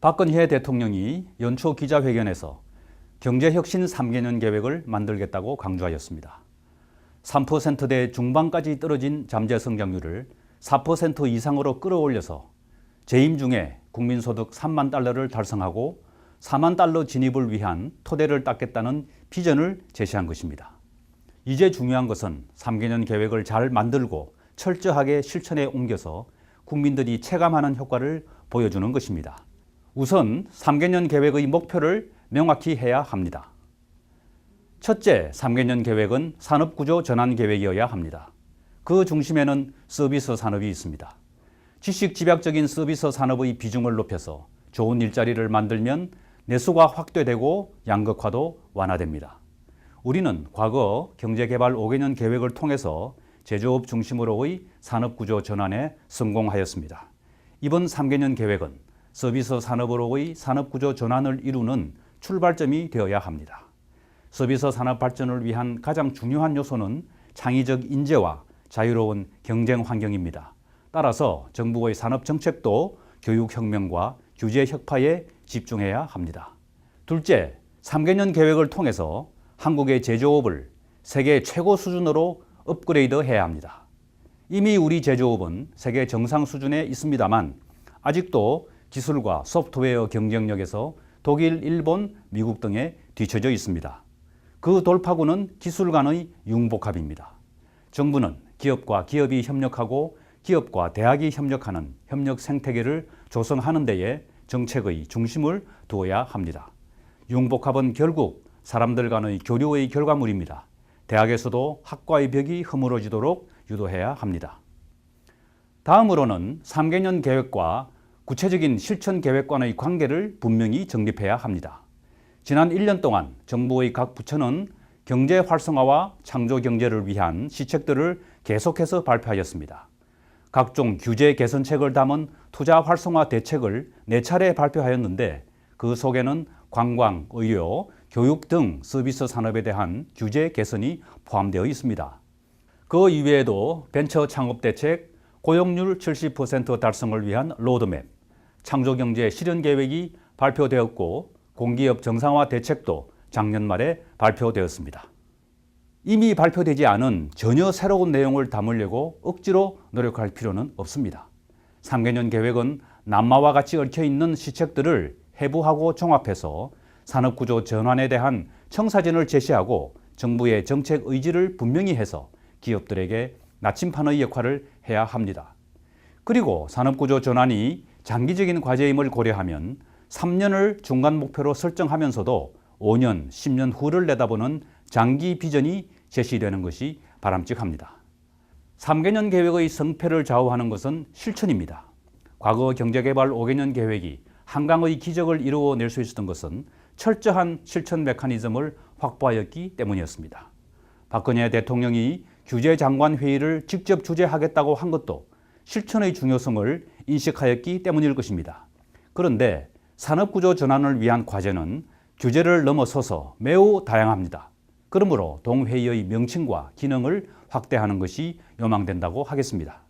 박근혜 대통령이 연초 기자회견에서 경제혁신 3개년 계획을 만들겠다고 강조하였습니다. 3%대 중반까지 떨어진 잠재 성장률을 4% 이상으로 끌어올려서 재임 중에 국민소득 3만 달러를 달성하고 4만 달러 진입을 위한 토대를 닦겠다는 비전을 제시한 것입니다. 이제 중요한 것은 3개년 계획을 잘 만들고 철저하게 실천에 옮겨서 국민들이 체감하는 효과를 보여주는 것입니다. 우선 3개년 계획의 목표를 명확히 해야 합니다. 첫째, 3개년 계획은 산업구조 전환 계획이어야 합니다. 그 중심에는 서비스 산업이 있습니다. 지식집약적인 서비스 산업의 비중을 높여서 좋은 일자리를 만들면 내수가 확대되고 양극화도 완화됩니다. 우리는 과거 경제개발 5개년 계획을 통해서 제조업 중심으로의 산업구조 전환에 성공하였습니다. 이번 3개년 계획은 서비스 산업으로의 산업구조 전환을 이루는 출발점이 되어야 합니다. 서비스 산업 발전을 위한 가장 중요한 요소는 창의적 인재와 자유로운 경쟁 환경입니다. 따라서 정부의 산업 정책도 교육혁명과 규제 혁파에 집중해야 합니다. 둘째, 3개년 계획을 통해서 한국의 제조업을 세계 최고 수준으로 업그레이드해야 합니다. 이미 우리 제조업은 세계 정상 수준에 있습니다만 아직도 기술과 소프트웨어 경쟁력에서 독일, 일본, 미국 등에 뒤처져 있습니다. 그 돌파구는 기술 간의 융복합입니다. 정부는 기업과 기업이 협력하고 기업과 대학이 협력하는 협력 생태계를 조성하는 데에 정책의 중심을 두어야 합니다. 융복합은 결국 사람들 간의 교류의 결과물입니다. 대학에서도 학과의 벽이 허물어지도록 유도해야 합니다. 다음으로는 3개년 계획과 구체적인 실천 계획 간의 관계를 분명히 정립해야 합니다. 지난 1년 동안 정부의 각 부처는 경제 활성화와 창조 경제를 위한 시책들을 계속해서 발표하였습니다. 각종 규제 개선책을 담은 투자 활성화 대책을 4차례 발표하였는데 그 속에는 관광, 의료, 교육 등 서비스 산업에 대한 규제 개선이 포함되어 있습니다. 그 이외에도 벤처 창업 대책, 고용률 70% 달성을 위한 로드맵, 창조경제 실현 계획이 발표되었고 공기업 정상화 대책도 작년 말에 발표되었습니다. 이미 발표되지 않은 전혀 새로운 내용을 담으려고 억지로 노력할 필요는 없습니다. 3개년 계획은 남마와 같이 얽혀있는 시책들을 해부하고 종합해서 산업구조 전환에 대한 청사진을 제시하고 정부의 정책 의지를 분명히 해서 기업들에게 나침판의 역할을 해야 합니다. 그리고 산업구조 전환이 장기적인 과제임을 고려하면 3년을 중간 목표로 설정하면서도 5년, 10년 후를 내다보는 장기 비전이 제시되는 것이 바람직합니다. 3개년 계획의 성패를 좌우하는 것은 실천입니다. 과거 경제개발 5개년 계획이 한강의 기적을 이루어낼 수 있었던 것은 철저한 실천 메커니즘을 확보하였기 때문이었습니다. 박근혜 대통령이 규제장관회의를 직접 주재하겠다고 한 것도 실천의 중요성을 인식하였기 때문일 것입니다. 그런데 산업구조 전환을 위한 과제는 규제를 넘어서서 매우 다양합니다. 그러므로 동회의의 명칭과 기능을 확대하는 것이 요망된다고 하겠습니다.